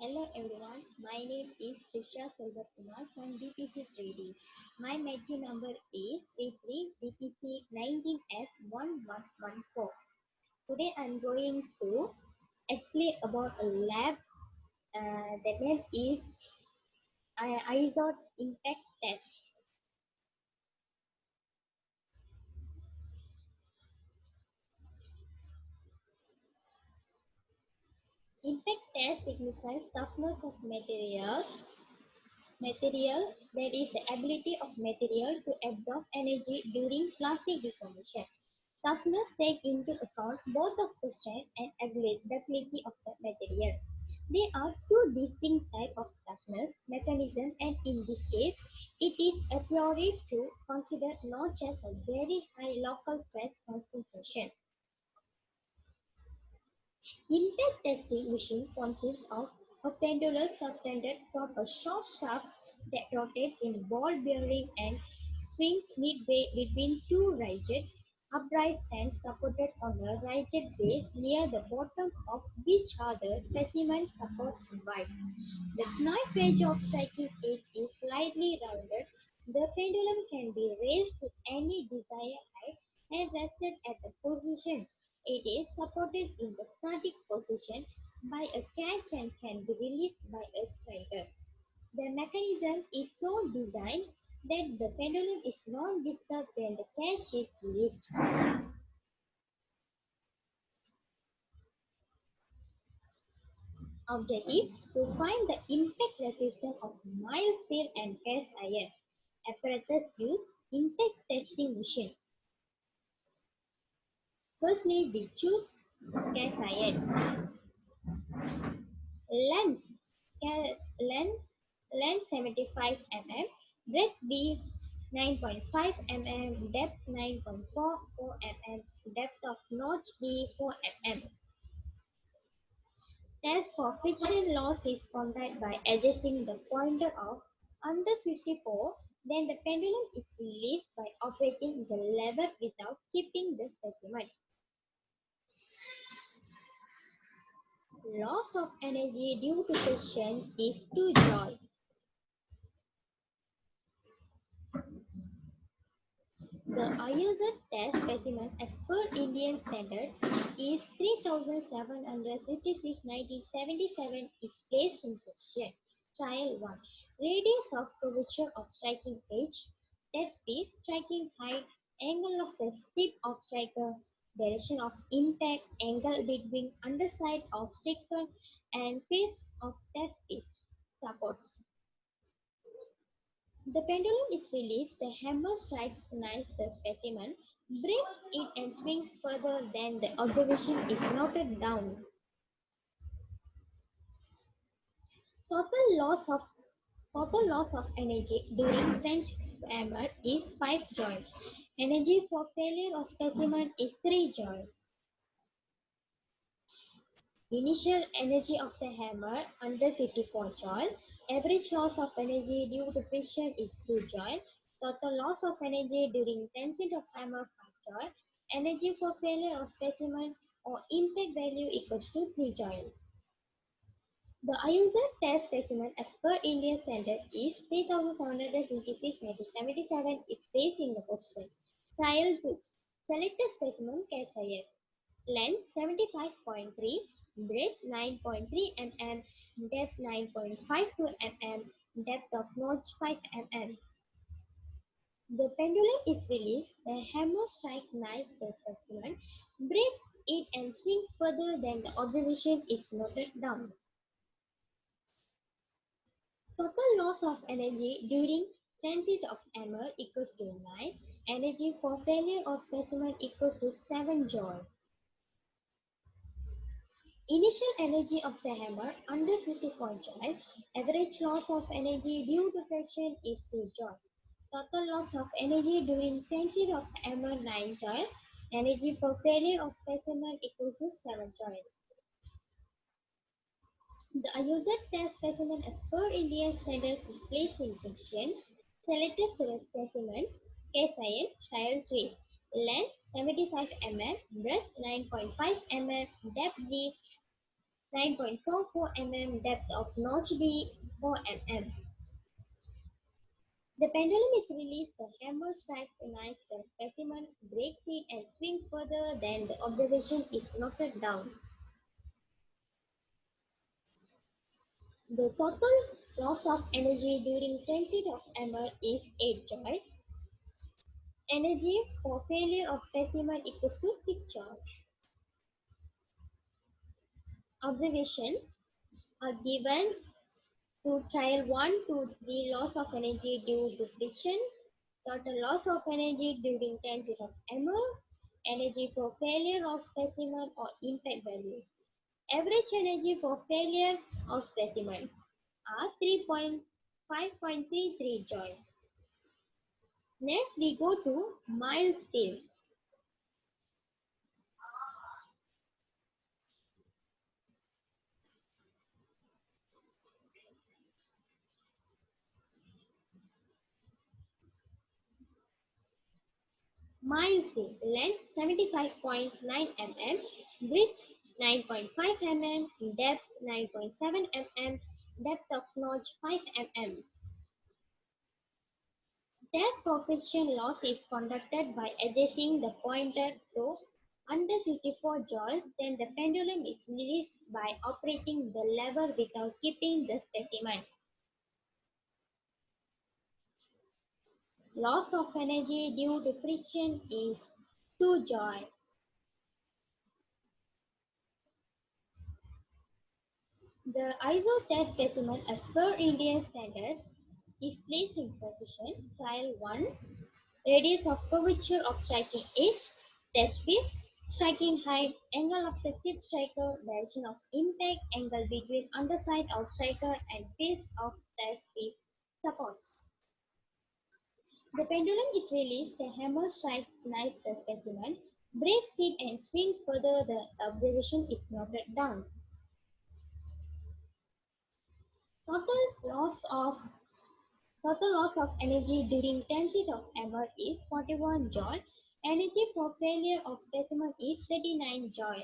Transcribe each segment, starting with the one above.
Hello everyone, my name is Trisha Selvakumar from DPC Trading. My matching number is 33 DPC 19F1114. Today I'm going to explain about a lab. The name is Izod Impact Test. Impact test signifies toughness of material, that is the ability of material to absorb energy during plastic deformation. Toughness takes into account both of the strength and ductility of the material. There are two distinct types of toughness mechanism, and in this case, it is a priori to consider not just a very high local stress concentration. Impact testing machine consists of a pendulum suspended from a short shaft that rotates in ball bearing and swings midway between two rigid, upright stands supported on a rigid base near the bottom of which are the specimen support device. The knife edge of striking edge is slightly rounded. The pendulum can be raised to any desired height and rested at the position it is supported in the static position by a catch and can be released by a striker. The mechanism is so designed that the pendulum is not disturbed when the catch is released. Objective: to find the impact resistance of mild steel and cast iron. Apparatus use: impact testing machine. Firstly, we choose cast iron. Length: length length 75 mm, breadth B 9.5 mm, depth 9.44 mm, depth of notch D 4 mm. Test for friction loss is conducted by adjusting the pointer of under 64, then the pendulum is released by operating the lever without keeping the specimen. Loss of energy due to friction is 2 joule. The IUZ test specimen as per Indian standard is 3766/1977 is placed in position. Trial 1. Radius of curvature of striking edge. Test piece. Striking height. Angle of the tip of striker. Direction of impact. Angle between underside of striker and face of test piece. Supports. The pendulum is released, the hammer strikes the specimen, breaks it and swings further than the observation is noted down. Total loss of total loss of energy during French hammer is 5 joules. Energy for failure of specimen is 3 joules. Initial energy of the hammer under 54 joule. Average loss of energy due to friction is 2 joule. Total loss of energy during transit of hammer 5 joule. Energy for failure of specimen or impact value equals to 3 joule. The IUZ test specimen as per Indian standard is 3766/1977 is placed in the position. Trial 2. Selected specimen cast iron. Length 75.3, breadth 9.3 mm, depth 9.52 mm, depth of notch 5 mm. The pendulum is released, the hammer strikes the specimen, breaks it and swings further than the observation is noted down. Total loss of energy during transit of hammer equals to 9. Energy for failure of specimen equals to 7 joule. Initial energy of the hammer under 64 joule. Average loss of energy due to friction is 2 joule. Total loss of energy during transit of hammer 9 joule. Energy for failure of specimen equal to 7 joule. The IUZ test specimen as per Indian standards is placed in position. Selected specimen, case iron, trial 3. Length 75 mm, breadth 9.5 mm, depth D 9.44 mm, depth of notch D 4 mm. The pendulum is released, the hammer strikes the specimen, breaks it and swings further than the observation is noted down. The total loss of energy during transit of hammer is 8 joule. Energy for failure of specimen equals to 6 joule. Observation are given to trial 1 to 3 loss of energy due to friction, total loss of energy during transit of hammer, energy for failure of specimen or impact value. Average energy for failure of specimen are 3.5.33 joule. Next we go to mild steel. Mild steel length 75.9 mm, width 9.5 mm, depth 9.7 mm, depth of notch 5 mm. Test for friction loss is conducted by adjusting the pointer to under 64 joules, then the pendulum is released by operating the lever without keeping the specimen. Loss of energy due to friction is 2 joule. The Izod test specimen as per Indian standard is placed in position. Trial 1. Radius of curvature of striking edge. Test piece. Striking height. Angle of the tip striker. Direction of impact. Angle between underside of striker and face of test piece. Supports. The pendulum is released. The hammer strikes the specimen. Breaks it and swings further. The observation is noted down. Total loss of Total loss of energy during transit of hammer is 41 joule. Energy for failure of specimen is 39 joule.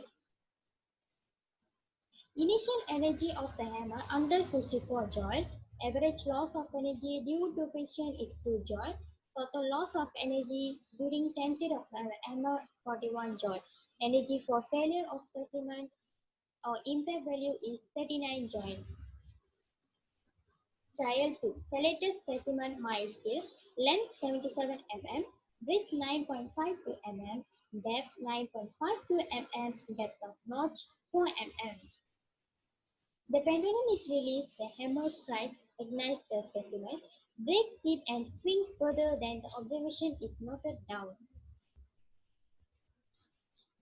Initial energy of the hammer under 64 joule. Average loss of energy due to friction is 2 joule. Total loss of energy during transit of hammer 41 joule. Energy for failure of specimen or impact value is 39 joule. Trial 2. Selected specimen mild steel, length 77 mm, width 9.52 mm, depth 9.52 mm, depth of notch 4 mm. The pendulum is released, the hammer strikes, ignites the specimen, breaks it and swings further than the observation is noted down.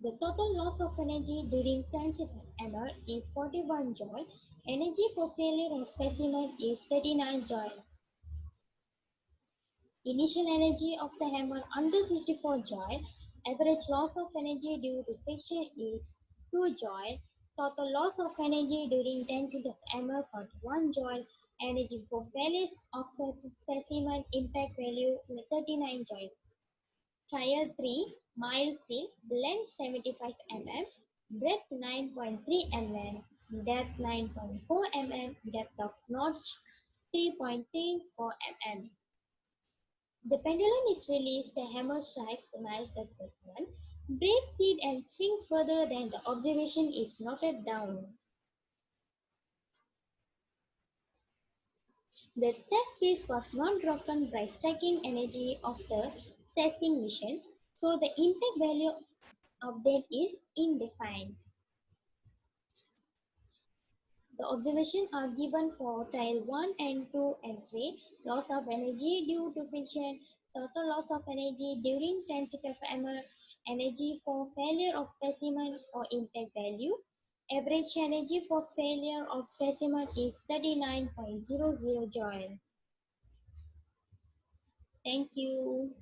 The total loss of energy during transit of hammer is 41 joule. Energy for failure of specimen is 39 joule. Initial energy of the hammer under 64 joule. Average loss of energy due to friction is 2 joule. Total loss of energy during transit of hammer 41 joule. Energy for failure of the specimen impact value 39 joule. Trial 3. Mild steel. Length 75 mm. Breadth 9.3 mm. Depth 9.4 mm. Depth of notch 3.34 mm. The pendulum is released, the hammer strikes the specimen, breaks it and swings further than the observation is noted down. The test piece was not broken by striking energy of the testing mission, so the impact value of that is indefined. The observations are given for trial 1 and 2 and 3, loss of energy due to friction, total loss of energy during transit of hammer, energy for failure of specimen or impact value. Average energy for failure of specimen is 39.00 joule. Thank you.